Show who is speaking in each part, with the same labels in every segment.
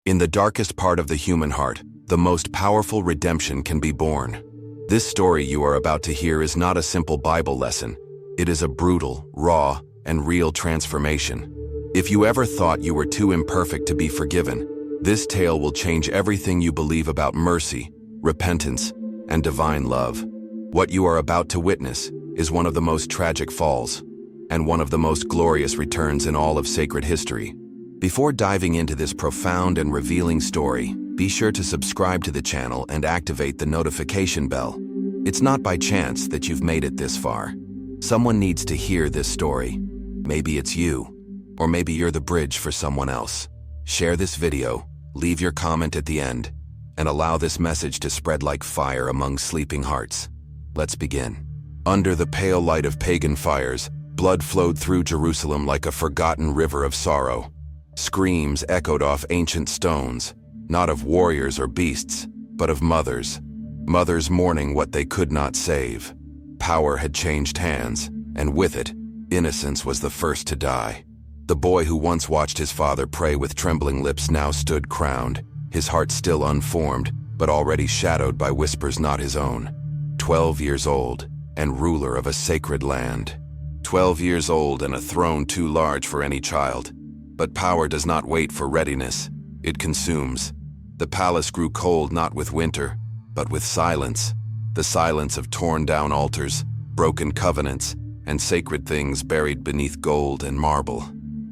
Speaker 1: In the darkest part of the human heart, the most powerful redemption can be born. This story you are about to hear is not a simple Bible lesson. It is a brutal, raw, and real transformation. If you ever thought you were too imperfect to be forgiven, this tale will change everything you believe about mercy, repentance, and divine love. What you are about to witness is one of the most tragic falls, and one of the most glorious returns in all of sacred history. Before diving into this profound and revealing story, be sure to subscribe to the channel and activate the notification bell. It's not by chance that you've made it this far. Someone needs to hear this story. Maybe it's you, or maybe you're the bridge for someone else. Share this video, leave your comment at the end, and allow this message to spread like fire among sleeping hearts. Let's begin. Under the pale light of pagan fires, blood flowed through Jerusalem like a forgotten river of sorrow. Screams echoed off ancient stones, not of warriors or beasts, but of mothers. Mothers mourning what they could not save. Power had changed hands, and with it, innocence was the first to die. The boy who once watched his father pray with trembling lips now stood crowned, his heart still unformed, but already shadowed by whispers not his own. 12 years old, and ruler of a sacred land. 12 years old and a throne too large for any child. But power does not wait for readiness, it consumes. The palace grew cold not with winter, but with silence. The silence of torn-down altars, broken covenants, and sacred things buried beneath gold and marble.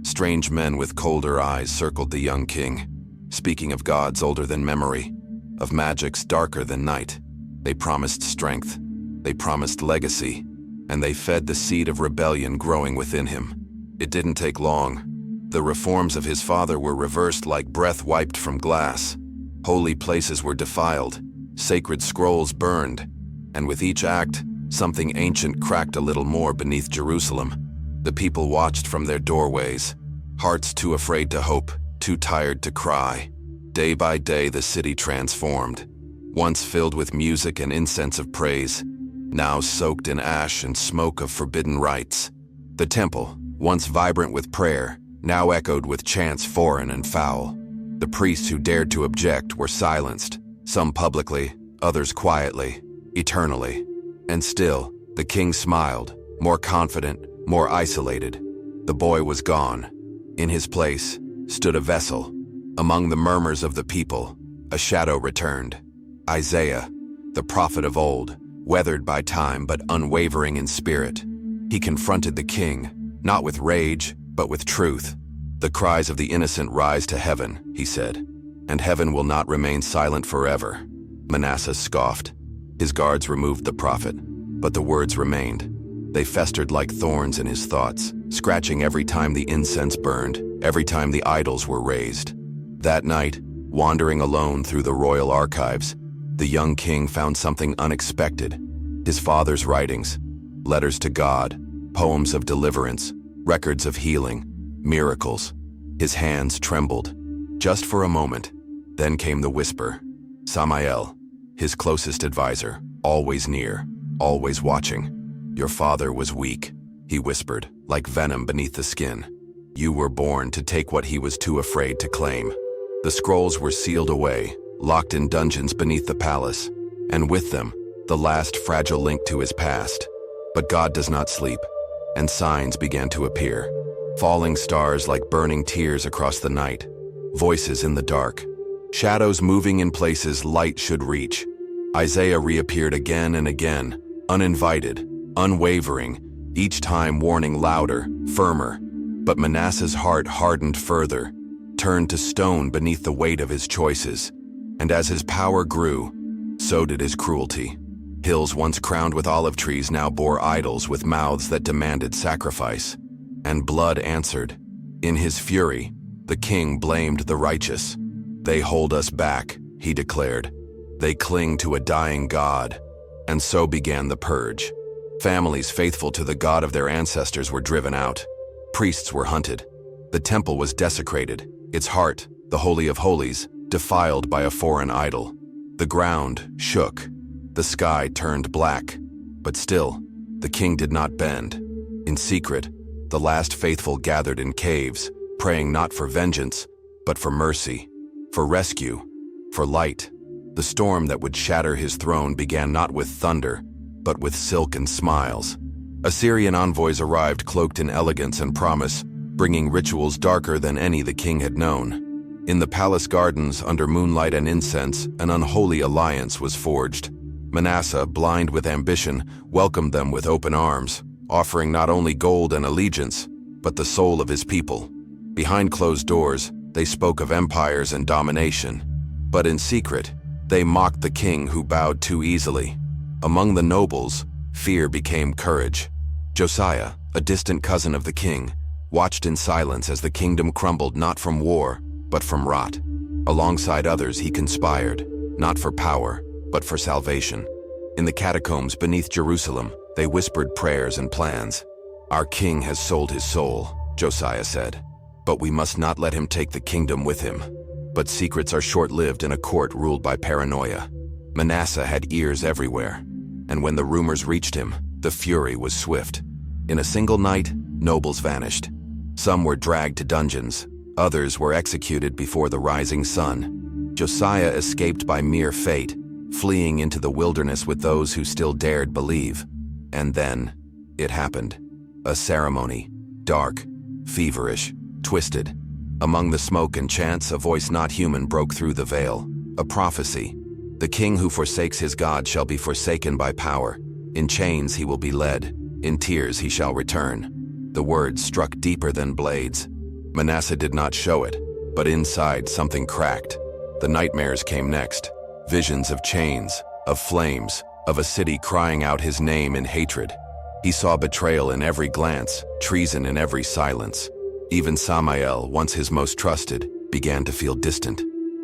Speaker 1: Strange men with colder eyes circled the young king, speaking of gods older than memory, of magics darker than night. They promised strength, they promised legacy, and they fed the seed of rebellion growing within him. It didn't take long. The reforms of his father were reversed like breath wiped from glass. Holy places were defiled, sacred scrolls burned, and with each act, something ancient cracked a little more beneath Jerusalem. The people watched from their doorways, hearts too afraid to hope, too tired to cry. Day by day the city transformed, once filled with music and incense of praise, now soaked in ash and smoke of forbidden rites. The temple, once vibrant with prayer, now echoed with chants foreign and foul. The priests who dared to object were silenced, some publicly, others quietly, eternally. And still, the king smiled, more confident, more isolated. The boy was gone. In his place stood a vessel. Among the murmurs of the people, a shadow returned. Isaiah, the prophet of old, weathered by time but unwavering in spirit. He confronted the king, not with rage, but with truth. The cries of the innocent rise to heaven, he said, and heaven will not remain silent forever. Manasseh scoffed. His guards removed the prophet, but the words remained. They festered like thorns in his thoughts, scratching every time the incense burned, every time the idols were raised. That night, wandering alone through the royal archives, the young king found something unexpected. His father's writings, letters to God, poems of deliverance, records of healing, miracles. His hands trembled, just for a moment. Then came the whisper. Samael, his closest advisor, always near, always watching. Your father was weak, he whispered, like venom beneath the skin. You were born to take what he was too afraid to claim. The scrolls were sealed away, locked in dungeons beneath the palace, and with them, the last fragile link to his past. But God does not sleep, and signs began to appear. Falling stars like burning tears across the night, voices in the dark, shadows moving in places light should reach. Isaiah reappeared again and again, uninvited, unwavering, each time warning louder, firmer. But Manasseh's heart hardened further, turned to stone beneath the weight of his choices. And as his power grew, so did his cruelty. Hills once crowned with olive trees now bore idols with mouths that demanded sacrifice. And blood answered. In his fury, the king blamed the righteous. They hold us back, he declared. They cling to a dying God. And so began the purge. Families faithful to the God of their ancestors were driven out. Priests were hunted. The temple was desecrated, its heart, the Holy of Holies, defiled by a foreign idol. The ground shook. The sky turned black. But still, the king did not bend. In secret, the last faithful gathered in caves, praying not for vengeance, but for mercy. for rescue, for light. The storm that would shatter his throne began not with thunder, but with silken smiles. Assyrian envoys arrived cloaked in elegance and promise, bringing rituals darker than any the king had known. In the palace gardens, under moonlight and incense, an unholy alliance was forged. Manasseh, blind with ambition, welcomed them with open arms, offering not only gold and allegiance, but the soul of his people. Behind closed doors, they spoke of empires and domination. But in secret, they mocked the king who bowed too easily. Among the nobles, fear became courage. Josiah, a distant cousin of the king, watched in silence as the kingdom crumbled not from war, but from rot. Alongside others, he conspired, not for power, but for salvation. In the catacombs beneath Jerusalem, they whispered prayers and plans. "Our king has sold his soul," Josiah said, "but we must not let him take the kingdom with him." But secrets are short-lived in a court ruled by paranoia. Manasseh had ears everywhere, and when the rumors reached him, the fury was swift. In a single night, nobles vanished. Some were dragged to dungeons, others were executed before the rising sun. Josiah escaped by mere fate, fleeing into the wilderness with those who still dared believe. And then, it happened. A ceremony, dark, feverish, twisted. Among the smoke and chants, a voice not human broke through the veil. A prophecy. The king who forsakes his God shall be forsaken by power. In chains he will be led. In tears he shall return. The words struck deeper than blades. Manasseh did not show it, but inside something cracked. The nightmares came next. Visions of chains, of flames, of a city crying out his name in hatred. He saw betrayal in every glance, treason in every silence. Even Samael, once his most trusted, began to feel distant.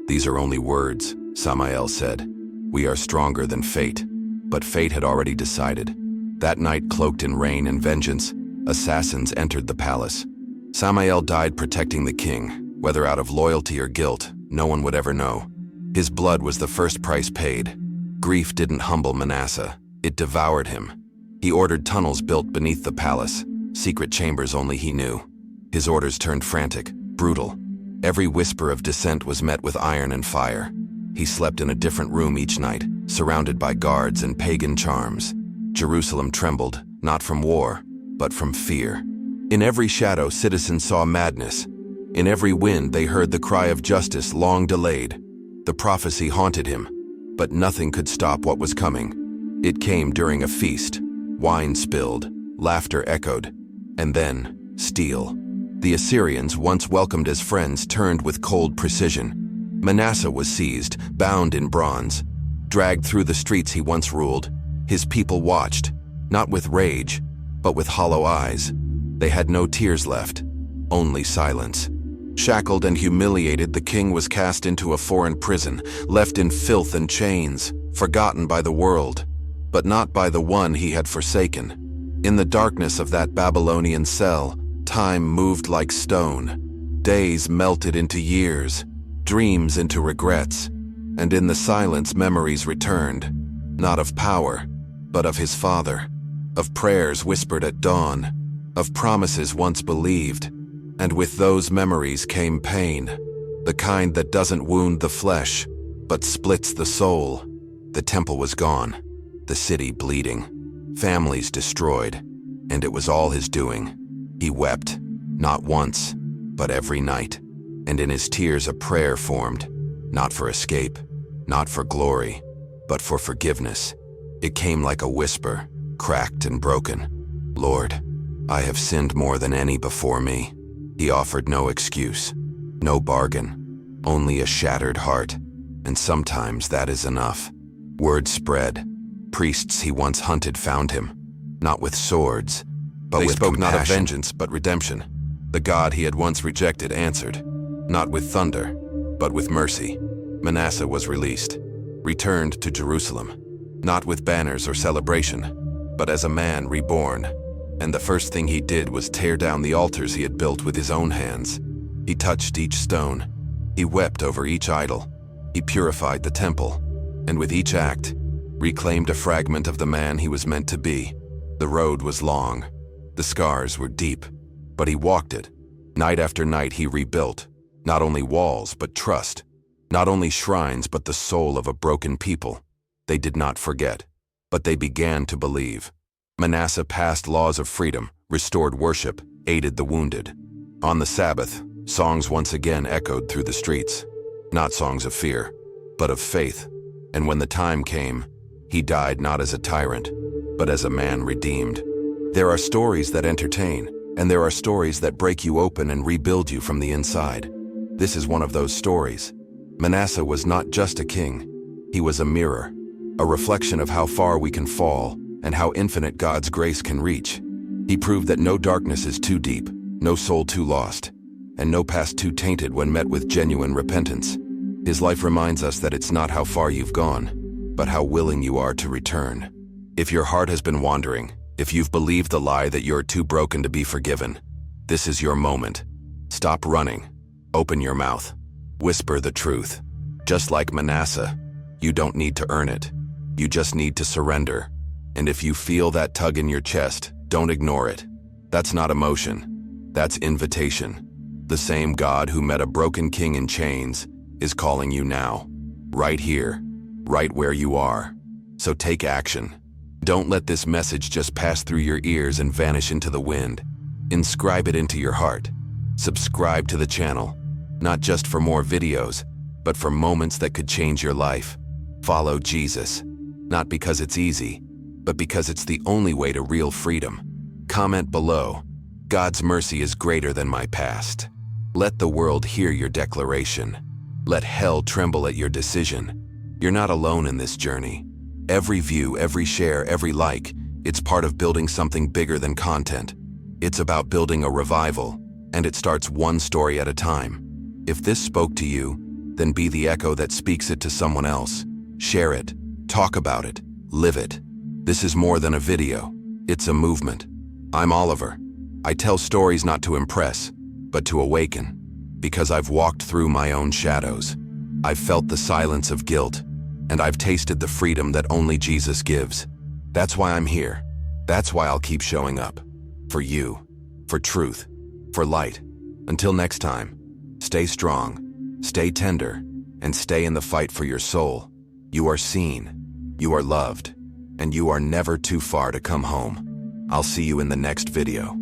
Speaker 1: "These are only words," Samael said. "We are stronger than fate." But fate had already decided. That night, cloaked in rain and vengeance, assassins entered the palace. Samael died protecting the king. Whether out of loyalty or guilt, no one would ever know. His blood was the first price paid. Grief didn't humble Manasseh, it devoured him. He ordered tunnels built beneath the palace, secret chambers only he knew. His orders turned frantic, brutal. Every whisper of dissent was met with iron and fire. He slept in a different room each night, surrounded by guards and pagan charms. Jerusalem trembled, not from war, but from fear. In every shadow, citizens saw madness. In every wind, they heard the cry of justice long delayed. The prophecy haunted him, but nothing could stop what was coming. It came during a feast. Wine spilled, laughter echoed, and then, steel. The Assyrians, once welcomed as friends, turned with cold precision. Manasseh was seized, bound in bronze. Dragged through the streets he once ruled, his people watched, not with rage, but with hollow eyes. They had no tears left, only silence. Shackled and humiliated, the king was cast into a foreign prison, left in filth and chains, forgotten by the world, but not by the one he had forsaken. In the darkness of that Babylonian cell, time moved like stone. Days melted into years, dreams into regrets, and in the silence memories returned, not of power, but of his father, of prayers whispered at dawn, of promises once believed, and with those memories came pain, the kind that doesn't wound the flesh, but splits the soul. The temple was gone, the city bleeding, families destroyed, and it was all his doing. He wept, not once, but every night, and in his tears a prayer formed, not for escape, not for glory, but for forgiveness. It came like a whisper, cracked and broken. "Lord, I have sinned more than any before me." He offered no excuse, no bargain, only a shattered heart, and sometimes that is enough. Word spread. Priests he once hunted found him, not with swords, but with compassion. They spoke not of vengeance, but redemption. The God he had once rejected answered, not with thunder, but with mercy. Manasseh was released, returned to Jerusalem, not with banners or celebration, but as a man reborn. And the first thing he did was tear down the altars he had built with his own hands. He touched each stone. He wept over each idol. He purified the temple, and with each act, reclaimed a fragment of the man he was meant to be. The road was long. The scars were deep, but he walked it. Night after night he rebuilt, not only walls, but trust. Not only shrines, but the soul of a broken people. They did not forget, but they began to believe. Manasseh passed laws of freedom, restored worship, aided the wounded. On the Sabbath, songs once again echoed through the streets. Not songs of fear, but of faith. And when the time came, he died not as a tyrant, but as a man redeemed. There are stories that entertain, and there are stories that break you open and rebuild you from the inside. This is one of those stories. Manasseh was not just a king. He was a mirror, a reflection of how far we can fall and how infinite God's grace can reach. He proved that no darkness is too deep, no soul too lost, and no past too tainted when met with genuine repentance. His life reminds us that it's not how far you've gone, but how willing you are to return. If your heart has been wandering, if you've believed the lie that you're too broken to be forgiven, this is your moment. Stop running. Open your mouth. Whisper the truth. Just like Manasseh, you don't need to earn it. You just need to surrender. And if you feel that tug in your chest, don't ignore it. That's not emotion. That's invitation. The same God who met a broken king in chains is calling you now. Right here. Right where you are. So take action. Don't let this message just pass through your ears and vanish into the wind. Inscribe it into your heart. Subscribe to the channel, not just for more videos, but for moments that could change your life. Follow Jesus, not because it's easy, but because it's the only way to real freedom. Comment below, God's mercy is greater than my past. Let the world hear your declaration. Let hell tremble at your decision. You're not alone in this journey. Every view, every share, every like, it's part of building something bigger than content. It's about building a revival, and it starts one story at a time. If this spoke to you, then be the echo that speaks it to someone else. Share it, talk about it, live it. This is more than a video, it's a movement. I'm Oliver. I tell stories not to impress, but to awaken. Because I've walked through my own shadows. I've felt the silence of guilt, and I've tasted the freedom that only Jesus gives. That's why I'm here. That's why I'll keep showing up. For you, for truth, for light. Until next time, stay strong, stay tender, and stay in the fight for your soul. You are seen, you are loved, and you are never too far to come home. I'll see you in the next video.